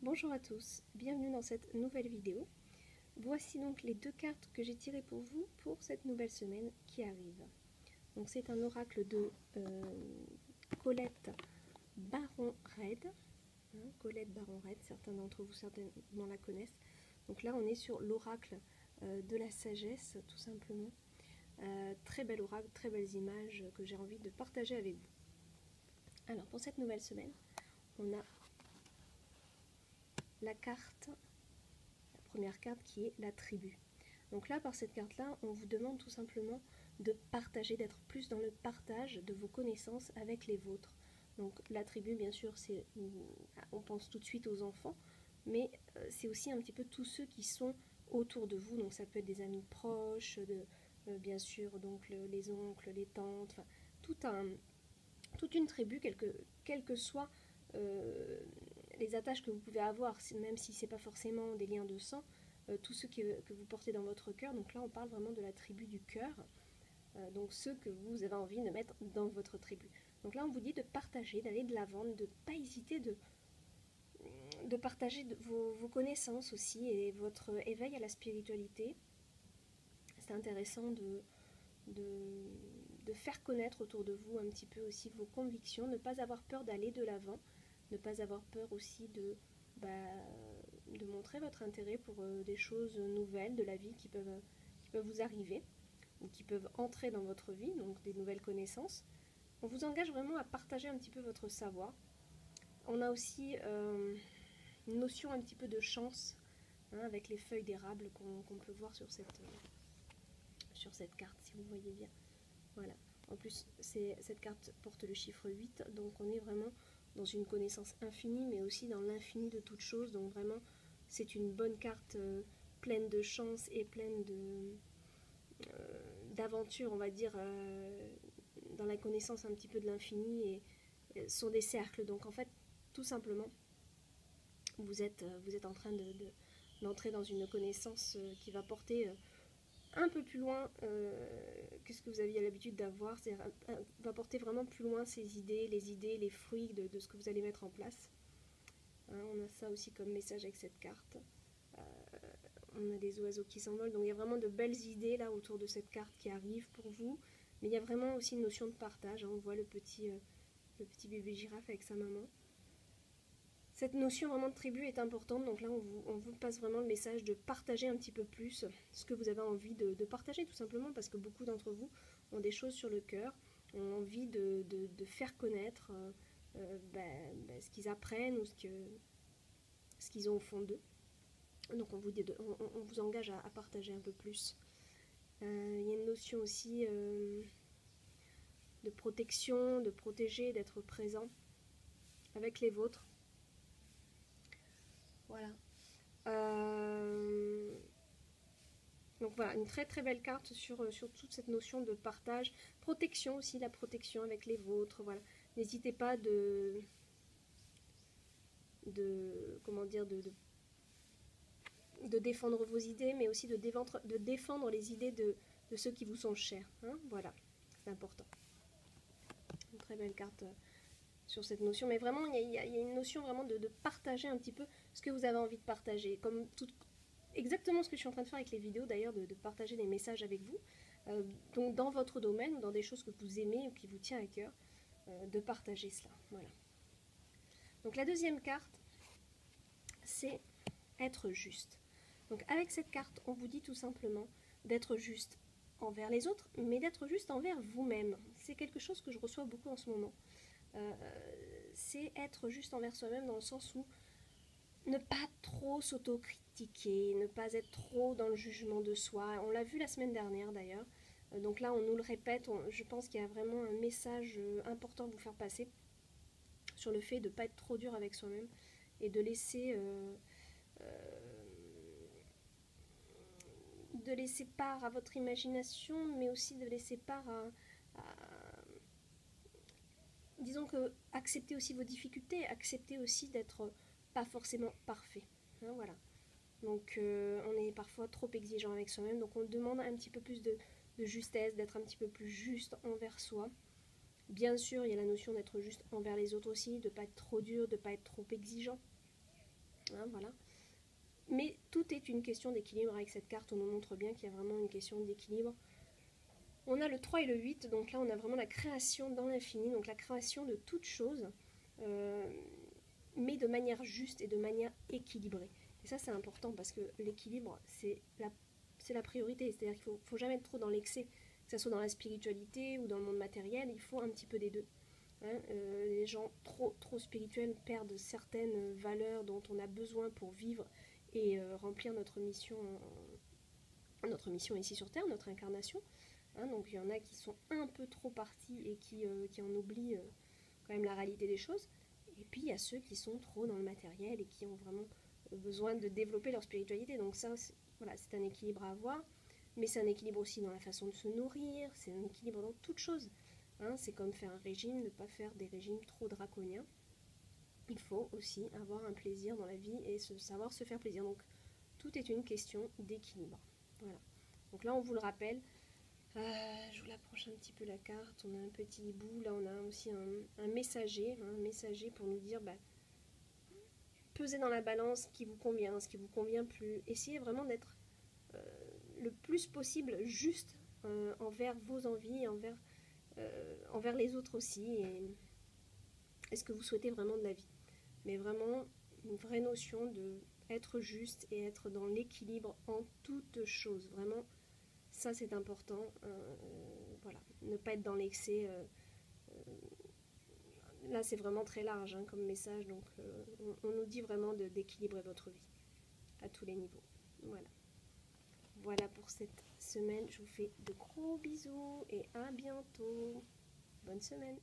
Bonjour à tous, bienvenue dans cette nouvelle vidéo. Voici donc les deux cartes que j'ai tirées pour vous pour cette nouvelle semaine qui arrive. Donc c'est un oracle de Colette Baron-Red. Colette Baron-Red, certains d'entre vous certainement la connaissent. Donc là on est sur l'oracle de la sagesse tout simplement. Très bel oracle, très belles images que j'ai envie de partager avec vous. Alors pour cette nouvelle semaine, on a la carte, la première carte qui est la tribu. Donc là, par cette carte-là, on vous demande tout simplement de partager, d'être plus dans le partage de vos connaissances avec les vôtres. Donc la tribu, bien sûr, on pense tout de suite aux enfants, mais c'est aussi un petit peu tous ceux qui sont autour de vous. Donc ça peut être des amis proches, bien sûr, donc les oncles, les tantes, enfin, toute une tribu, quelles que soient les attaches que vous pouvez avoir, même si ce n'est pas forcément des liens de sang, tous ceux que vous portez dans votre cœur. Donc là, on parle vraiment de la tribu du cœur, donc ceux que vous avez envie de mettre dans votre tribu. Donc là, on vous dit de partager, d'aller de l'avant, de ne pas hésiter de partager vos connaissances aussi et votre éveil à la spiritualité. C'est intéressant de faire connaître autour de vous un petit peu aussi vos convictions, ne pas avoir peur d'aller de l'avant, ne pas avoir peur aussi de montrer votre intérêt pour des choses nouvelles de la vie qui peuvent vous arriver ou qui peuvent entrer dans votre vie, donc des nouvelles connaissances. On vous engage vraiment à partager un petit peu votre savoir. On a aussi une notion un petit peu de chance, avec les feuilles d'érable qu'on peut voir sur cette carte, si vous voyez bien. Voilà. En plus, cette carte porte le chiffre 8, donc on est vraiment dans une connaissance infinie, mais aussi dans l'infini de toutes choses. Donc vraiment, c'est une bonne carte pleine de chance et pleine d'aventure, on va dire, dans la connaissance un petit peu de l'infini, et sont des cercles. Donc en fait, tout simplement, vous êtes en train d'entrer dans une connaissance qui va porter un peu plus loin que ce que vous aviez l'habitude d'avoir, c'est-à-dire va porter vraiment plus loin ces idées, les fruits de ce que vous allez mettre en place. On a ça aussi comme message avec cette carte. On a des oiseaux qui s'envolent, donc il y a vraiment de belles idées là autour de cette carte qui arrivent pour vous, mais il y a vraiment aussi une notion de partage. On voit le petit bébé girafe avec sa maman. Cette notion vraiment de tribu est importante, donc là on vous passe vraiment le message de partager un petit peu plus ce que vous avez envie de partager, tout simplement parce que beaucoup d'entre vous ont des choses sur le cœur, ont envie de faire connaître ce qu'ils apprennent ou ce qu'ils ont au fond d'eux. Donc on vous engage à partager un peu plus. Il y a une notion aussi de protection, de protéger, d'être présent avec les vôtres. Voilà. Donc voilà, une très très belle carte sur toute cette notion de partage, protection aussi, la protection avec les vôtres. Voilà, n'hésitez pas comment dire, de défendre vos idées, mais aussi de défendre les idées de ceux qui vous sont chers. Voilà, c'est important. Une très belle carte sur cette notion, mais vraiment il y a une notion vraiment de partager un petit peu ce que vous avez envie de partager, comme exactement ce que je suis en train de faire avec les vidéos d'ailleurs, de partager des messages avec vous, donc dans votre domaine ou dans des choses que vous aimez ou qui vous tient à cœur, de partager cela. Voilà. Donc la deuxième carte, c'est être juste. Donc avec cette carte, on vous dit tout simplement d'être juste envers les autres, mais d'être juste envers vous-même. C'est quelque chose que je reçois beaucoup en ce moment. C'est être juste envers soi-même dans le sens où ne pas trop s'autocritiquer, ne pas être trop dans le jugement de soi. On l'a vu la semaine dernière d'ailleurs. Donc là, on nous le répète. Je pense qu'il y a vraiment un message important à vous faire passer sur le fait de ne pas être trop dur avec soi-même et de laisser part à votre imagination, mais aussi de laisser part à disons que accepter aussi vos difficultés, accepter aussi d'être pas forcément parfait. Voilà. Donc on est parfois trop exigeant avec soi-même, donc on demande un petit peu plus de justesse, d'être un petit peu plus juste envers soi. Bien sûr, il y a la notion d'être juste envers les autres aussi, de ne pas être trop dur, de ne pas être trop exigeant. hein, voilà. Mais tout est une question d'équilibre. Avec cette carte, on nous montre bien qu'il y a vraiment une question d'équilibre. On a le 3 et le 8, donc là on a vraiment la création dans l'infini, donc la création de toute chose, mais de manière juste et de manière équilibrée. Et ça c'est important parce que l'équilibre c'est la priorité, c'est-à-dire qu'il ne faut jamais être trop dans l'excès, que ce soit dans la spiritualité ou dans le monde matériel, il faut un petit peu des deux. Hein, les gens trop spirituels perdent certaines valeurs dont on a besoin pour vivre et remplir notre mission ici sur Terre, notre incarnation. Hein, donc il y en a qui sont un peu trop partis et qui en oublient quand même la réalité des choses. Et puis il y a ceux qui sont trop dans le matériel et qui ont vraiment besoin de développer leur spiritualité. Donc ça, voilà, c'est un équilibre à avoir. Mais c'est un équilibre aussi dans la façon de se nourrir, c'est un équilibre dans toute chose. Hein, c'est comme faire un régime, ne pas faire des régimes trop draconiens. Il faut aussi avoir un plaisir dans la vie et savoir se faire plaisir. Donc tout est une question d'équilibre. Voilà. Donc là on vous le rappelle, je vous l'approche un petit peu la carte, on a un petit hibou, là on a aussi un messager pour nous dire pesez dans la balance ce qui vous convient, ce qui vous convient plus, essayez vraiment d'être le plus possible juste envers vos envies, envers les autres aussi, et ce que vous souhaitez vraiment de la vie. Mais vraiment une vraie notion de être juste et être dans l'équilibre en toutes choses, vraiment. Ça c'est important, voilà, ne pas être dans l'excès. Là c'est vraiment très large hein, comme message, donc on nous dit vraiment d'équilibrer votre vie à tous les niveaux. Voilà. Voilà pour cette semaine, je vous fais de gros bisous et à bientôt. Bonne semaine.